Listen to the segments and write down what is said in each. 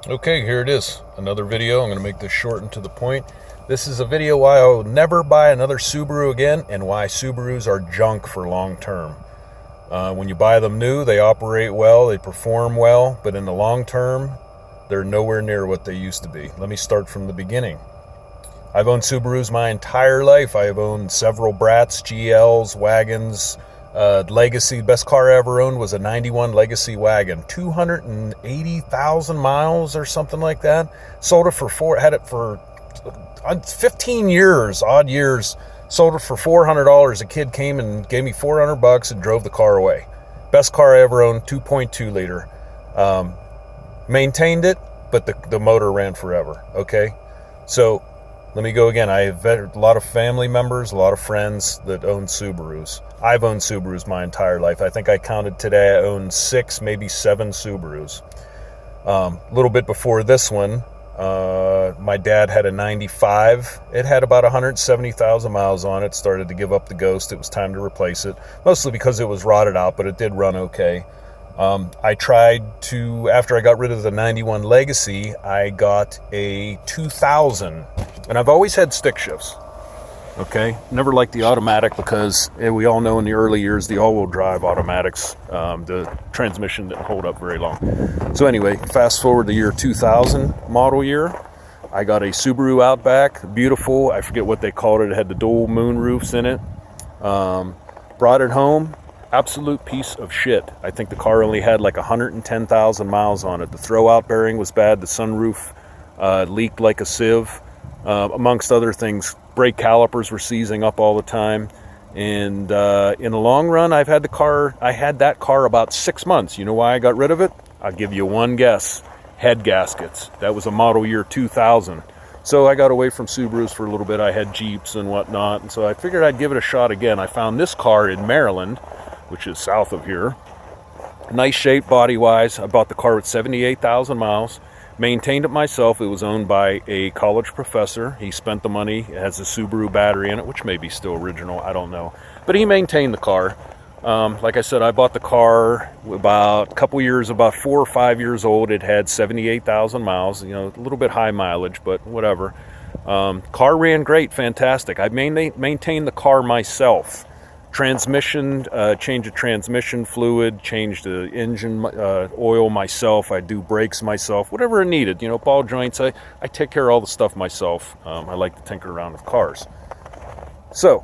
Okay, here it is. Another video. I'm going to make this short and to the point. This is a video why I will never buy another Subaru again and why Subarus are junk for long term. When you buy them new, they operate well, they perform well, but in the long term, they're nowhere near what they used to be. Let me start from the beginning. I've owned Subarus my entire life. I have owned several Brats, GLs, wagons, Legacy. Best car I ever owned was a 91 Legacy wagon, 280,000 miles or something like that. Sold it for had it for 15 years, odd years. Sold it for $400. A kid came and gave me $400 and drove the car away. Best car I ever owned, 2.2 liter. Maintained it, but the motor ran forever. Okay, so let me go again. I have a lot of family members, a lot of friends that own Subarus. I've owned Subarus my entire life. I think I counted today, I owned 6, maybe 7 Subarus. A little bit before this one, my dad had a 95. It had about 170,000 miles on it. Started to give up the ghost. It was time to replace it, mostly because it was rotted out, but it did run okay. I tried to, after I got rid of the 91 Legacy, I got a 2000, and I've always had stick shifts, okay? Never liked the automatic because we all know in the early years, the all-wheel drive automatics, the transmission didn't hold up very long. So anyway, fast forward the year 2000 model year, I got a Subaru Outback, beautiful, I forget what they called it, it had the dual moon roofs in it, brought it home. Absolute piece of shit. I think the car only had like 110,000 miles on it. The throwout bearing was bad. The sunroof leaked like a sieve. Amongst other things, brake calipers were seizing up all the time. And in the long run, I had that car about 6 months. You know why I got rid of it? I'll give you one guess. Head gaskets. That was a model year 2000. So I got away from Subarus for a little bit. I had Jeeps and whatnot. And so I figured I'd give it a shot again. I found this car in Maryland, which is south of here. Nice shape body-wise. I bought the car with 78,000 miles. Maintained it myself. It was owned by a college professor. He spent the money. It has a Subaru battery in it, which may be still original. I don't know. But he maintained the car. Like I said, I bought the car about a couple years, about 4 or 5 years old. It had 78,000 miles. You know, a little bit high mileage, but whatever. Car ran great, fantastic. I maintained the car myself. Transmission, change the transmission fluid, change the engine oil myself. I do brakes myself, whatever I needed. You know, ball joints, I take care of all the stuff myself. I like to tinker around with cars. So,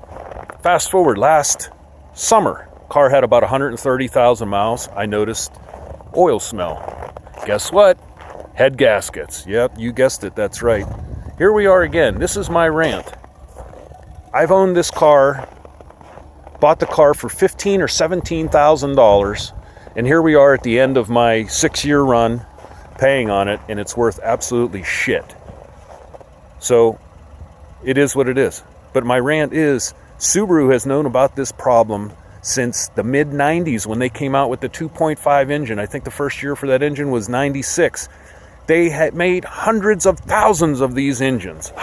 fast forward last summer, car had about 130,000 miles. I noticed oil smell. Guess what? Head gaskets. Yep, you guessed it, that's right. Here we are again. This is my rant. I've owned this car, bought the car for $15,000 or $17,000, and here we are at the end of my 6-year run paying on it, and it's worth absolutely shit. So it is what it is. But my rant is, Subaru has known about this problem since the mid-90s when they came out with the 2.5 engine. I think the first year for that engine was 96. They had made hundreds of thousands of these engines.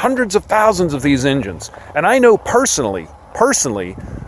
And I know personally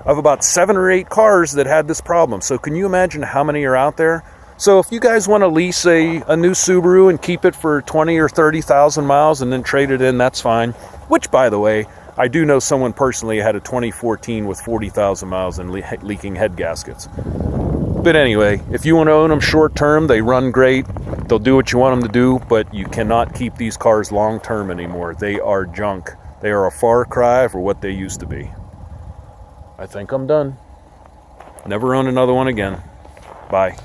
of about 7 or 8 cars that had this problem. So can you imagine how many are out there? So if you guys want to lease a new Subaru and keep it for 20 or 30,000 miles and then trade it in, that's fine. Which, by the way, I do know someone personally had a 2014 with 40,000 miles and leaking head gaskets. But anyway, if you want to own them short term, they run great. They'll do what you want them to do, but you cannot keep these cars long term anymore. They are junk. They are a far cry for what they used to be. I think I'm done. Never own another one again. Bye.